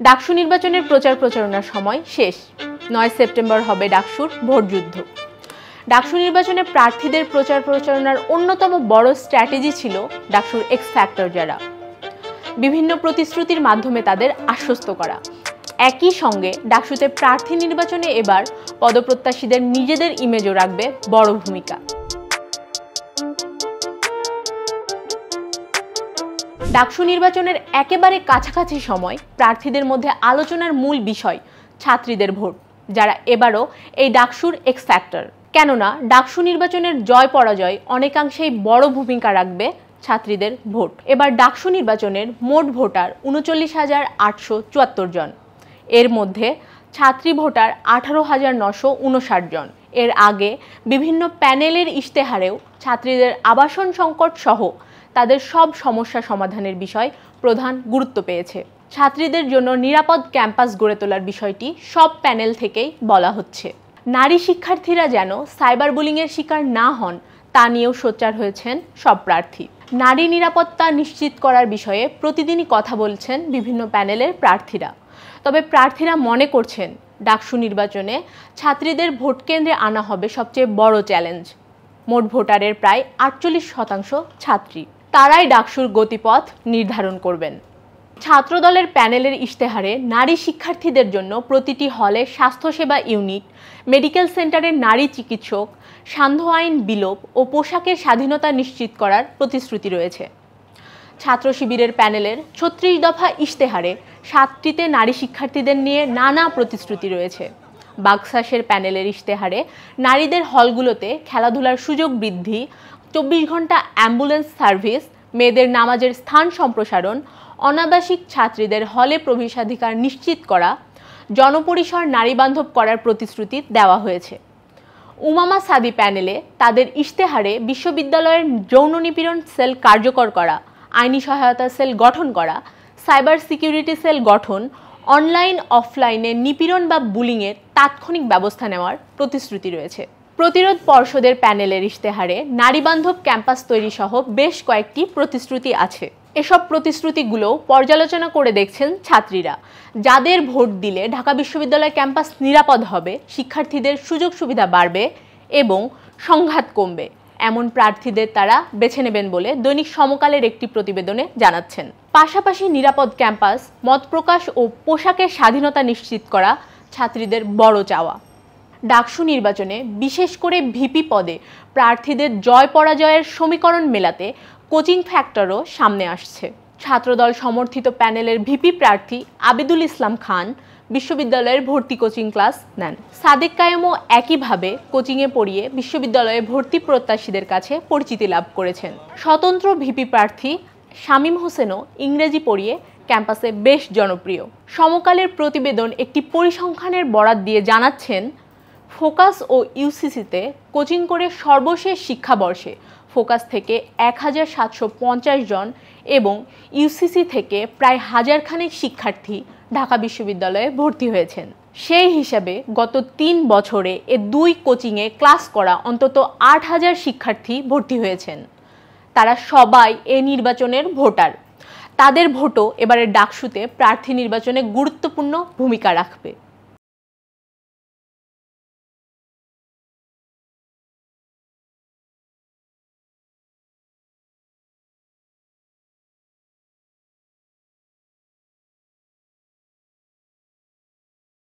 ডাকসু নির্বাচনের প্রচার প্রচারণার সময় শেষ। 9 সেপ্টেম্বর হবে ডাকসুর ভোটযুদ্ধ। ডাকসু নির্বাচনে প্রার্থীদের প্রচার প্রচারণার অন্যতম বড় স্ট্র্যাটেজি ছিল ডাকসুর এক্স ফ্যাক্টর, যারা বিভিন্ন প্রতিশ্রুতির মাধ্যমে তাদের আশ্বস্ত করা। একই সঙ্গে ডাকসুতে প্রার্থী নির্বাচনে এবার পদপ্রত্যাশীদের নিজেদের ইমেজও রাখবে বড় ভূমিকা। ডাকসু নির্বাচনের একেবারে কাছাকাছি সময় প্রার্থীদের মধ্যে আলোচনার মূল বিষয় ছাত্রীদের ভোট, যারা এবারও এই ডাকসুর এক্স ফ্যাক্টর। কেননা ডাকসু নির্বাচনের জয় পরাজয় অনেকাংশেই বড় ভূমিকা রাখবে ছাত্রীদের ভোট। এবার ডাকসু নির্বাচনের মোট ভোটার 39,874 জন। এর মধ্যে ছাত্রী ভোটার 18,959 জন। এর আগে বিভিন্ন প্যানেলের ইশতেহারেও ছাত্রীদের আবাসন সংকট সহ তাদের সব সমস্যা সমাধানের বিষয় প্রধান গুরুত্ব পেয়েছে। ছাত্রীদের জন্য নিরাপদ ক্যাম্পাস গড়ে তোলার বিষয়টি সব প্যানেল থেকেই বলা হচ্ছে। নারী শিক্ষার্থীরা যেন সাইবার বুলিংয়ের শিকার না হন তা নিয়েও সোচ্চার হয়েছেন সব প্রার্থী। নারী নিরাপত্তা নিশ্চিত করার বিষয়ে প্রতিদিনই কথা বলছেন বিভিন্ন প্যানেলের প্রার্থীরা। তবে প্রার্থীরা মনে করছেন ডাকসু নির্বাচনে ছাত্রীদের ভোট কেন্দ্রে আনা হবে সবচেয়ে বড় চ্যালেঞ্জ। মোট ভোটারের প্রায় 48% ছাত্রী। তারাই ডাকসুর গতিপথ নির্ধারণ করবেন। ছাত্রদলের প্যানেলের ইশতেহারে নারী শিক্ষার্থীদের জন্য প্রতিটি হলে স্বাস্থ্যসেবা ইউনিট, মেডিকেল সেন্টারের নারী চিকিৎসক, সান্ধ্য আইন বিলোপ ও পোশাকের স্বাধীনতা নিশ্চিত করার প্রতিশ্রুতি রয়েছে। ছাত্র শিবিরের প্যানেলের 36 দফা ইশতেহারে 7টিতে নারী শিক্ষার্থীদের নিয়ে নানা প্রতিশ্রুতি রয়েছে। বাকশাসের প্যানেলের ইশতেহারে নারীদের হলগুলোতে খেলাধুলার সুযোগ বৃদ্ধি, 24 ঘন্টা অ্যাম্বুলেন্স সার্ভিস, মেয়েদের নামাজের স্থান সম্প্রসারণ, অনাবাসিক ছাত্রীদের হলে প্রবেশাধিকার নিশ্চিত করা, জনপরিসর নারীবান্ধব করার প্রতিশ্রুতি দেওয়া হয়েছে। উমামা সাদি প্যানেলে তাদের ইশতেহারে বিশ্ববিদ্যালয়ের যৌন নিপীড়ন সেল কার্যকর করা, আইনি সহায়তা সেল গঠন করা, সাইবার সিকিউরিটি সেল গঠন, অনলাইন অফলাইনে নিপীড়ন বা বুলিংয়ের তাৎক্ষণিক ব্যবস্থা নেওয়ার প্রতিশ্রুতি রয়েছে। প্রতিরোধ পর্ষদের প্যানেলের ইশতেহারে নারীবান্ধব ক্যাম্পাস তৈরি সহ বেশ কয়েকটি প্রতিশ্রুতি আছে। এসব প্রতিশ্রুতিগুলো পর্যালোচনা করে দেখছেন ছাত্রীরা। যাদের ভোট দিলে ঢাকা বিশ্ববিদ্যালয় ক্যাম্পাস নিরাপদ হবে, শিক্ষার্থীদের সুযোগ সুবিধা বাড়বে এবং সংঘাত কমবে, এমন প্রার্থীদের তারা বেছে নেবেন বলে দৈনিক সমকালের একটি প্রতিবেদনে জানাচ্ছেন। পাশাপাশি নিরাপদ ক্যাম্পাস, মত প্রকাশ ও পোশাকের স্বাধীনতা নিশ্চিত করা ছাত্রীদের বড় চাওয়া। ডাকসু নির্বাচনে বিশেষ করে ভিপি পদে প্রার্থীদের জয় পরাজয়ের সমীকরণ মেলাতে কোচিং ফ্যাক্টরও সামনে আসছে। ছাত্রদল সমর্থিত প্যানেলের ভিপি প্রার্থী আবিদুল ইসলাম খান বিশ্ববিদ্যালয়ের ভর্তি কোচিং ক্লাস নেন। সাদেক কায়েমও একইভাবে কোচিংয়ে পড়িয়ে বিশ্ববিদ্যালয়ে ভর্তি প্রত্যাশীদের কাছে পরিচিতি লাভ করেছেন। স্বতন্ত্র ভিপি প্রার্থী শামীম হোসেনও ইংরেজি পড়িয়ে ক্যাম্পাসে বেশ জনপ্রিয়। সমকালের প্রতিবেদন একটি পরিসংখ্যানের বরাত দিয়ে জানাচ্ছেন, ফোকাস ও ইউসিসিতে কোচিং করে সর্বশেষ শিক্ষাবর্ষে ফোকাস থেকে 1750 জন এবং ইউসিসি থেকে প্রায় 1000 খানেক শিক্ষার্থী ঢাকা বিশ্ববিদ্যালয়ে ভর্তি হয়েছেন। সেই হিসাবে গত 3 বছরে এ 2 কোচিংয়ে ক্লাস করা অন্তত 8000 শিক্ষার্থী ভর্তি হয়েছেন। তারা সবাই এ নির্বাচনের ভোটার। তাদের ভোটও এবারের ডাকসুতে প্রার্থী নির্বাচনে গুরুত্বপূর্ণ ভূমিকা রাখবে।